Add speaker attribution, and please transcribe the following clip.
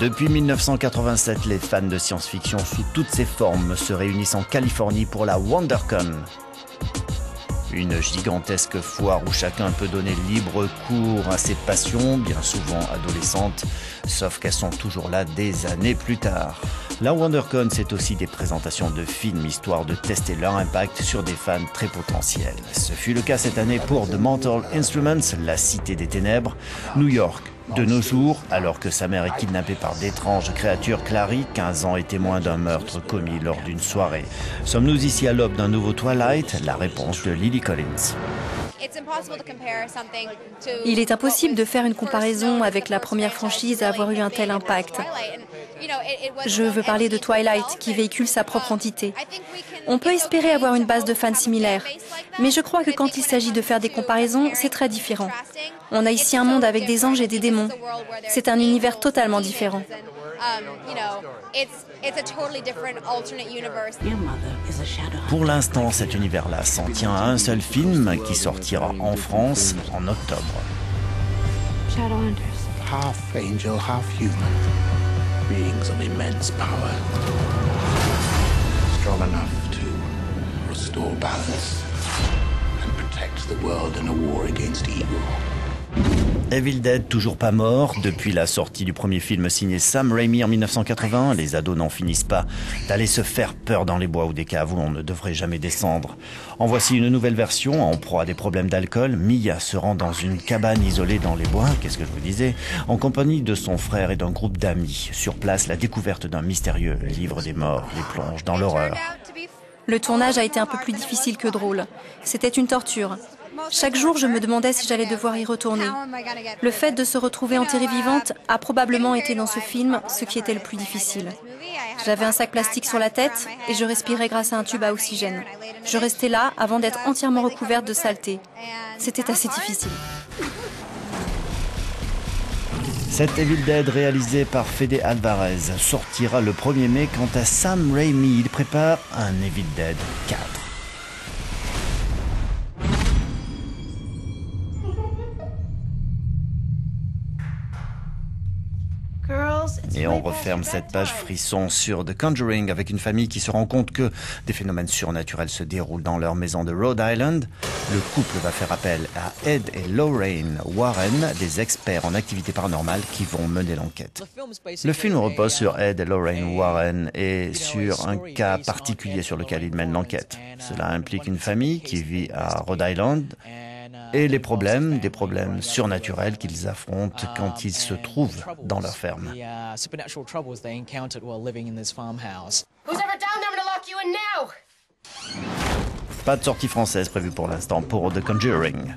Speaker 1: Depuis 1987, les fans de science-fiction sous toutes ses formes se réunissent en Californie pour la WonderCon. Une gigantesque foire où chacun peut donner libre cours à ses passions, bien souvent adolescentes, sauf qu'elles sont toujours là des années plus tard. La WonderCon, c'est aussi des présentations de films, histoire de tester leur impact sur des fans très potentiels. Ce fut le cas cette année pour The Mortal Instruments, la cité des ténèbres, New York. De nos jours, alors que sa mère est kidnappée par d'étranges créatures, Clary, 15 ans, est témoin d'un meurtre commis lors d'une soirée. Sommes-nous ici à l'aube d'un nouveau Twilight? La réponse de Lily Collins.
Speaker 2: Il est impossible de faire une comparaison avec la première franchise à avoir eu un tel impact. Je veux parler de Twilight, qui véhicule sa propre entité. On peut espérer avoir une base de fans similaire, mais je crois que quand il s'agit de faire des comparaisons, c'est très différent. On a ici un monde avec des anges et des démons. C'est un univers totalement différent.
Speaker 1: Pour l'instant, cet univers-là s'en tient à un seul film qui sortira en France en octobre.
Speaker 3: Shadowhunters.
Speaker 4: Half angel, half human. Beings of immense power. Strong enough to restore balance and protect the world in a war against evil.
Speaker 1: Evil Dead, toujours pas mort. Depuis la sortie du premier film signé Sam Raimi en 1980, les ados n'en finissent pas d'aller se faire peur dans les bois ou des caves où on ne devrait jamais descendre. En voici une nouvelle version, en proie à des problèmes d'alcool. Mia se rend dans une cabane isolée dans les bois, qu'est-ce que je vous disais, en compagnie de son frère et d'un groupe d'amis. Sur place, la découverte d'un mystérieux livre des morts les plonge dans l'horreur.
Speaker 2: Le tournage a été un peu plus difficile que drôle. C'était une torture. Chaque jour, je me demandais si j'allais devoir y retourner. Le fait de se retrouver enterrée vivante a probablement été dans ce film ce qui était le plus difficile. J'avais un sac plastique sur la tête et je respirais grâce à un tube à oxygène. Je restais là avant d'être entièrement recouverte de saleté. C'était assez difficile.
Speaker 1: Cet Evil Dead réalisé par Fede Alvarez sortira le 1er mai. Quant à Sam Raimi, il prépare un Evil Dead 4. Et on referme cette page frisson sur The Conjuring avec une famille qui se rend compte que des phénomènes surnaturels se déroulent dans leur maison de Rhode Island. Le couple va faire appel à Ed et Lorraine Warren, des experts en activité paranormale qui vont mener l'enquête. Le film repose sur Ed et Lorraine Warren et sur un cas particulier sur lequel ils mènent l'enquête. Cela implique une famille qui vit à Rhode Island et des problèmes surnaturels qu'ils affrontent quand ils se trouvent dans leur ferme. Pas de sortie française prévue pour l'instant pour The Conjuring.